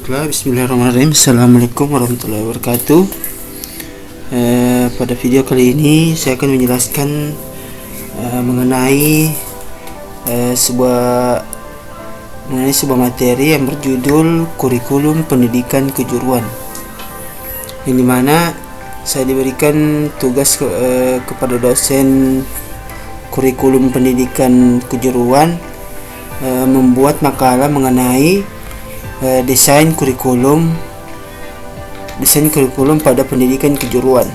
Baiklah, bismillahirrahmanirrahim. Assalamualaikum warahmatullahi wabarakatuh. Pada video kali ini saya akan menjelaskan mengenai sebuah materi yang berjudul kurikulum pendidikan kejuruan, yang dimana saya diberikan tugas kepada dosen kurikulum pendidikan kejuruan membuat makalah mengenai desain kurikulum pada pendidikan kejuruan.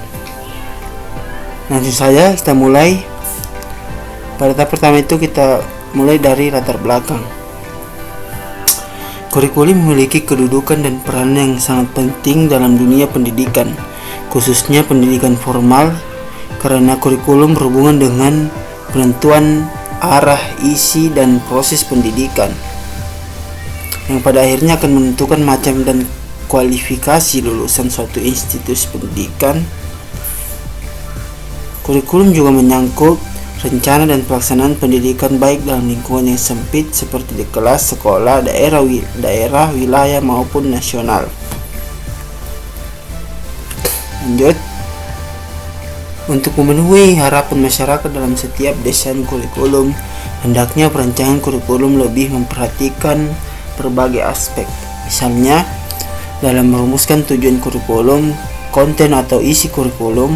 Langsung saja kita mulai. Pada tahap pertama itu kita mulai dari latar belakang. Kurikulum memiliki kedudukan dan peran yang sangat penting dalam dunia pendidikan, khususnya pendidikan formal, karena kurikulum berhubungan dengan penentuan arah, isi, dan proses pendidikan, yang pada akhirnya akan menentukan macam dan kualifikasi lulusan suatu institusi pendidikan. Kurikulum juga menyangkut rencana dan pelaksanaan pendidikan baik dalam lingkungan yang sempit seperti di kelas, sekolah, daerah, wilayah maupun nasional. Lanjut. Untuk memenuhi harapan masyarakat dalam setiap desain kurikulum, hendaknya perancangan kurikulum lebih memperhatikan berbagai aspek. Misalnya, dalam merumuskan tujuan kurikulum, konten atau isi kurikulum,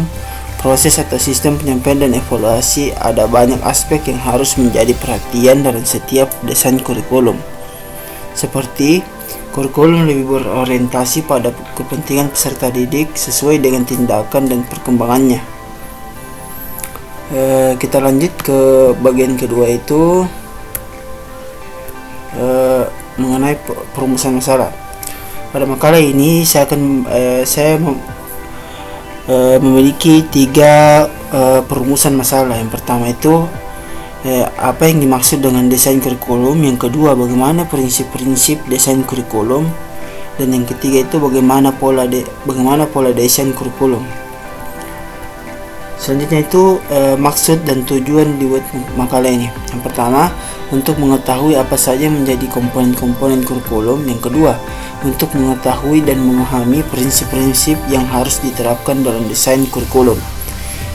proses atau sistem penyampaian dan evaluasi, ada banyak aspek yang harus menjadi perhatian dalam setiap desain kurikulum. Seperti, kurikulum lebih berorientasi pada kepentingan peserta didik sesuai dengan tindakan dan perkembangannya. Kita lanjut ke bagian kedua, itu mengenai perumusan masalah. Pada makalah ini saya akan memiliki 3 perumusan masalah. Yang pertama itu apa yang dimaksud dengan desain kurikulum, yang kedua bagaimana prinsip-prinsip desain kurikulum, dan yang ketiga itu bagaimana pola desain kurikulum. Selanjutnya itu maksud dan tujuan dibuat makalah ini. Yang pertama, untuk mengetahui apa saja menjadi komponen-komponen kurikulum. Yang kedua, untuk mengetahui dan memahami prinsip-prinsip yang harus diterapkan dalam desain kurikulum.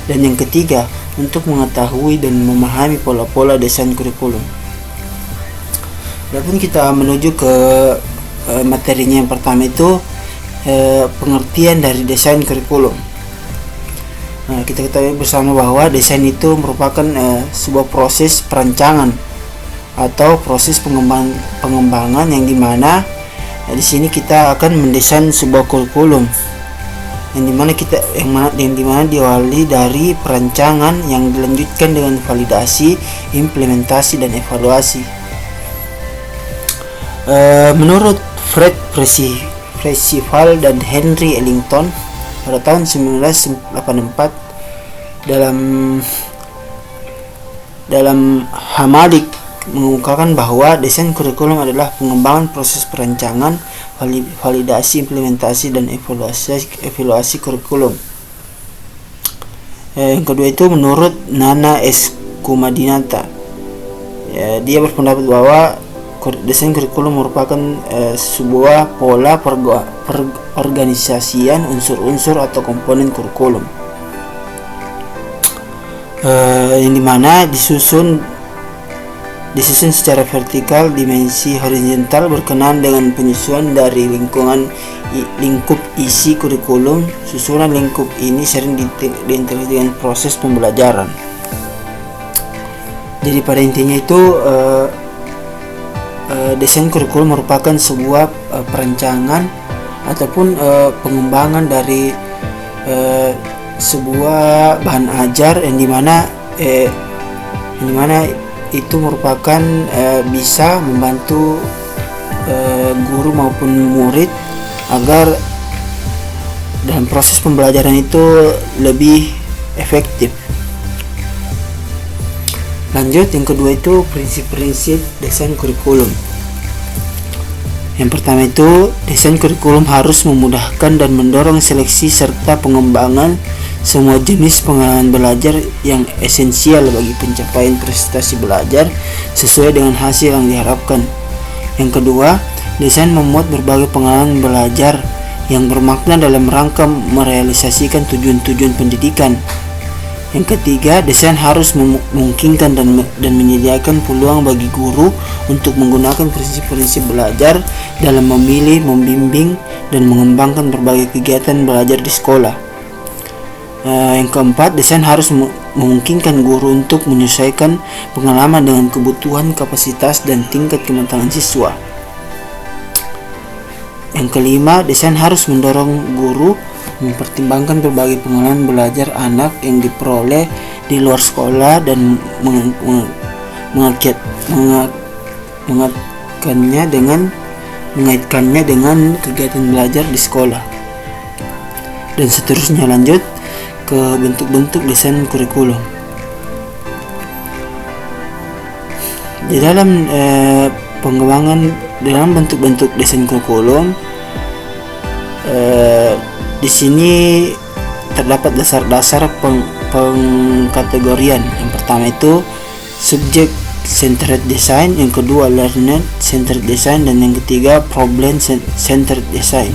Dan yang ketiga, untuk mengetahui dan memahami pola-pola desain kurikulum. Adapun kita menuju ke materinya, yang pertama itu pengertian dari desain kurikulum. Nah, kita ketahui bersama bahwa desain itu merupakan sebuah proses perancangan atau proses pengembangan yang dimana di sini kita akan mendesain sebuah kurikulum yang dimana diawali dari perancangan yang dilanjutkan dengan validasi, implementasi, dan evaluasi. Menurut Fred Percival dan Henry Ellington pada tahun 1984 dalam Hamalik mengungkapkan bahwa desain kurikulum adalah pengembangan proses perancangan, validasi, implementasi, dan evaluasi kurikulum. Yang kedua itu menurut Nana S. Kumadinata, dia berpendapat bahwa desain kurikulum merupakan sebuah pola perorganisasian unsur-unsur atau komponen kurikulum, yang dimana disusun secara vertikal, dimensi horizontal berkenaan dengan penyusunan dari lingkup isi kurikulum. Susunan lingkup ini sering diintegrasi dengan proses pembelajaran. Jadi pada intinya itu desain kurikulum merupakan sebuah perancangan ataupun pengembangan dari sebuah bahan ajar yang dimana itu merupakan bisa membantu guru maupun murid agar dalam proses pembelajaran itu lebih efektif. Lanjut, yang kedua itu prinsip-prinsip desain kurikulum. Yang pertama itu, desain kurikulum harus memudahkan dan mendorong seleksi serta pengembangan semua jenis pengalaman belajar yang esensial bagi pencapaian prestasi belajar sesuai dengan hasil yang diharapkan. Yang kedua, Desain memuat berbagai pengalaman belajar yang bermakna dalam rangka merealisasikan tujuan-tujuan pendidikan. Yang ketiga, desain harus memungkinkan dan menyediakan peluang bagi guru untuk menggunakan prinsip-prinsip belajar dalam memilih, membimbing, dan mengembangkan berbagai kegiatan belajar di sekolah. Yang keempat, desain harus memungkinkan guru untuk menyesuaikan pengalaman dengan kebutuhan, kapasitas, dan tingkat kematangan siswa. Yang kelima, desain harus mendorong guru mempertimbangkan berbagai pengalaman belajar anak yang diperoleh di luar sekolah dan mengaitkannya dengan kegiatan belajar di sekolah. Dan seterusnya, lanjut ke bentuk-bentuk desain kurikulum. Di dalam pengembangan dalam bentuk-bentuk desain kurikulum, di sini terdapat dasar-dasar pengkategorian. Yang pertama itu subject centered design, yang kedua learner centered design, dan yang ketiga problem centered design.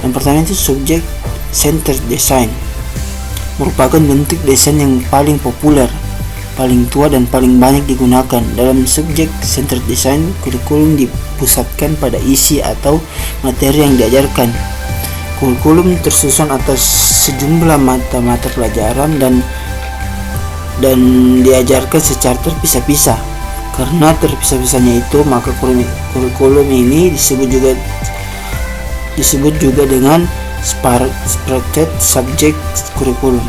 Yang pertama itu subject centered design, merupakan bentuk desain yang paling populer, paling tua, dan paling banyak digunakan. Dalam subject centered design, kurikulum dipusatkan pada isi atau materi yang diajarkan. Kurikulum tersusun atas sejumlah mata pelajaran dan diajarkan secara terpisah-pisah. Karena terpisah-pisahnya itu, maka kurikulum ini disebut juga dengan separated subject kurikulum.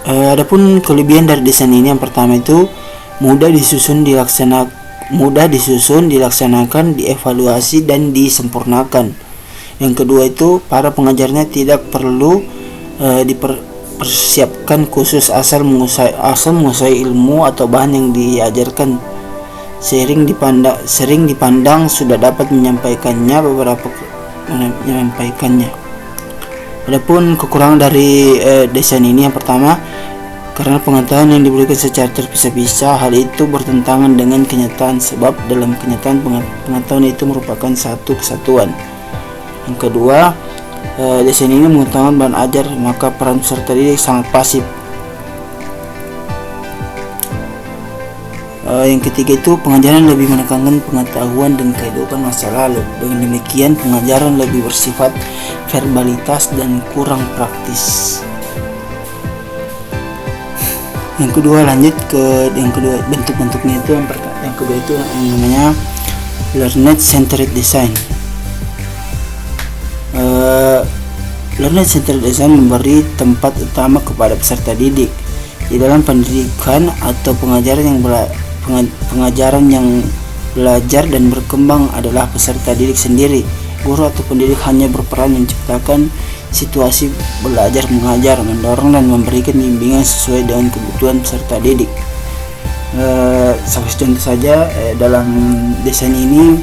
Adapun kelebihan dari desain ini, yang pertama itu mudah disusun, dilaksanakan, dievaluasi, dan disempurnakan. Yang kedua itu para pengajarnya tidak perlu dipersiapkan khusus, asal menguasai ilmu atau bahan yang diajarkan. Sering dipandang sudah dapat menyampaikannya. Adapun kekurangan dari desain ini, yang pertama, karena pengetahuan yang diberikan secara terpisah-pisah, hal itu bertentangan dengan kenyataan, sebab dalam kenyataan pengetahuan itu merupakan satu kesatuan. Yang kedua, desain ini mengutamakan bahan ajar, maka peran peserta didik sangat pasif. Yang ketiga itu pengajaran lebih menekankan pengetahuan dan kehidupan masa lalu. Dengan demikian, pengajaran lebih bersifat verbalitas dan kurang praktis. Yang kedua, lanjut ke yang kedua, bentuk-bentuknya itu yang kedua itu yang namanya learner centered design. Learner centered design memberi tempat utama kepada peserta didik di dalam pendidikan atau pengajaran yang belajar dan berkembang adalah peserta didik sendiri. Guru atau pendidik hanya berperan menciptakan situasi belajar mengajar, mendorong dan memberikan bimbingan sesuai dengan kebutuhan peserta didik. Salah satu contoh saja dalam desain ini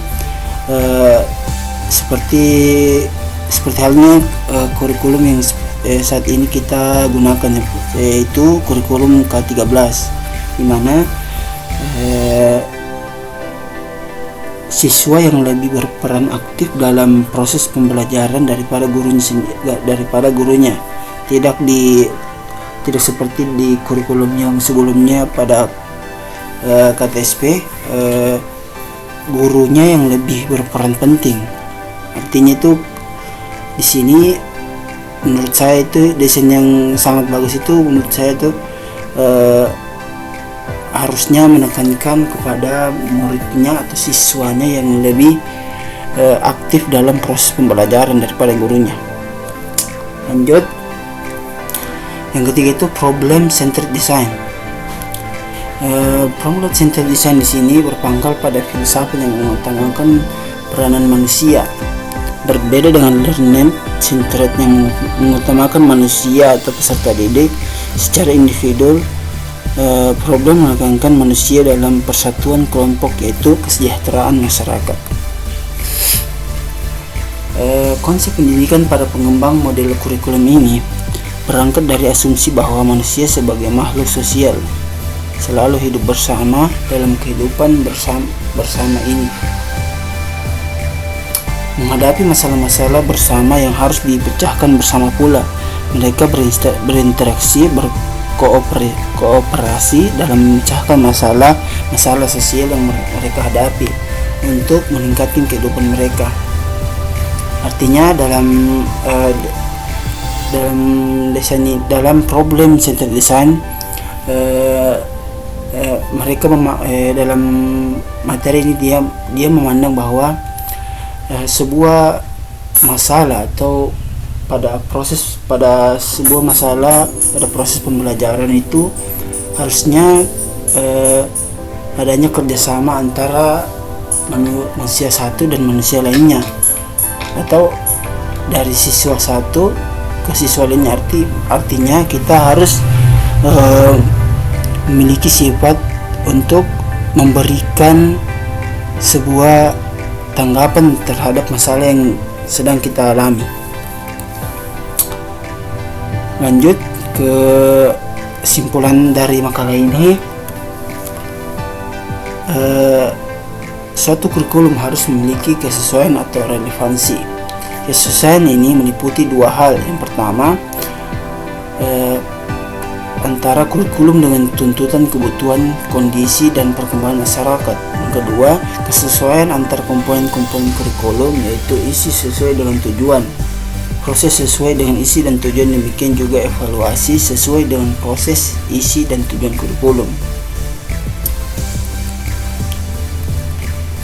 seperti halnya kurikulum yang saat ini kita gunakan, yaitu kurikulum K13, di mana siswa yang lebih berperan aktif dalam proses pembelajaran daripada gurunya. Tidak seperti di kurikulum yang sebelumnya pada KTSP, gurunya yang lebih berperan penting. Artinya itu di sini menurut saya itu desain yang sangat bagus itu, menurut saya itu harusnya menekankan kepada muridnya atau siswanya yang lebih aktif dalam proses pembelajaran daripada gurunya. Lanjut, yang ketiga itu problem centered design. Problem centered design di sini berpangkal pada filsafat yang mengutamakan peranan manusia. Berbeda dengan learner centered yang mengutamakan manusia atau peserta didik secara individu, problem menekankan manusia dalam persatuan kelompok, yaitu kesejahteraan masyarakat. Konsep pendidikan pada pengembang model kurikulum ini berangkat dari asumsi bahwa manusia sebagai makhluk sosial selalu hidup bersama dalam kehidupan bersama ini. Menghadapi masalah-masalah bersama yang harus dipecahkan bersama pula, mereka berinteraksi, berkooperasi dalam memecahkan masalah sosial yang mereka hadapi untuk meningkatkan kehidupan mereka. Artinya dalam problem centered design, mereka dalam materi ini dia memandang bahwa sebuah masalah atau pada sebuah masalah pada proses pembelajaran itu harusnya adanya kerjasama antara manusia satu dan manusia lainnya, atau dari siswa satu ke siswa lainnya. Artinya kita harus memiliki sifat untuk memberikan sebuah tanggapan terhadap masalah yang sedang kita alami. Lanjut ke kesimpulan dari makalah ini, suatu kurikulum harus memiliki kesesuaian atau relevansi. Kesesuaian ini meliputi dua hal. Yang pertama, antara kurikulum dengan tuntutan, kebutuhan, kondisi, dan perkembangan masyarakat. Yang kedua, kesesuaian antar komponen-komponen kurikulum, yaitu isi sesuai dengan tujuan, proses sesuai dengan isi dan tujuan, demikian juga evaluasi sesuai dengan proses, isi, dan tujuan kurikulum.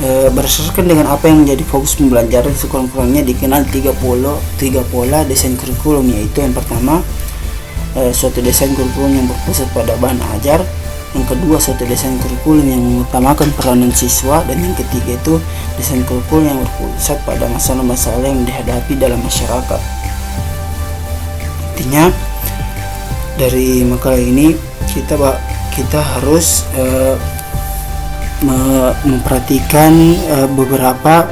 Berdasarkan dengan apa yang menjadi fokus pembelajaran, sekurang-kurangnya dikenal tiga pola desain kurikulum, yaitu yang pertama, suatu desain kurikulum yang berpusat pada bahan ajar. Yang kedua, suatu desain kurikulum yang mengutamakan peranan siswa. Dan yang ketiga itu desain kurikulum yang berpusat pada masalah-masalah yang dihadapi dalam masyarakat. Intinya dari makalah ini kita harus memperhatikan beberapa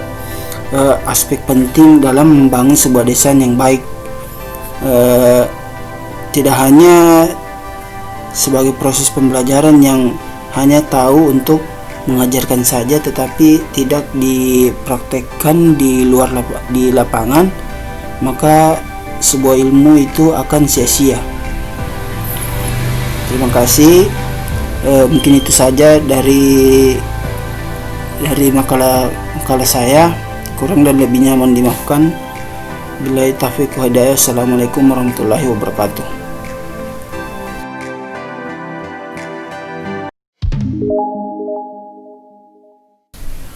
aspek penting dalam membangun sebuah desain yang baik. Tidak hanya sebagai proses pembelajaran yang hanya tahu untuk mengajarkan saja, tetapi tidak dipraktekkan di lapangan, maka sebuah ilmu itu akan sia-sia. Terima kasih. Mungkin itu saja dari makalah saya. Kurang dan lebihnya mohon dimaafkan. Billahi taufiq wal hidayah. Assalamualaikum warahmatullahi wabarakatuh.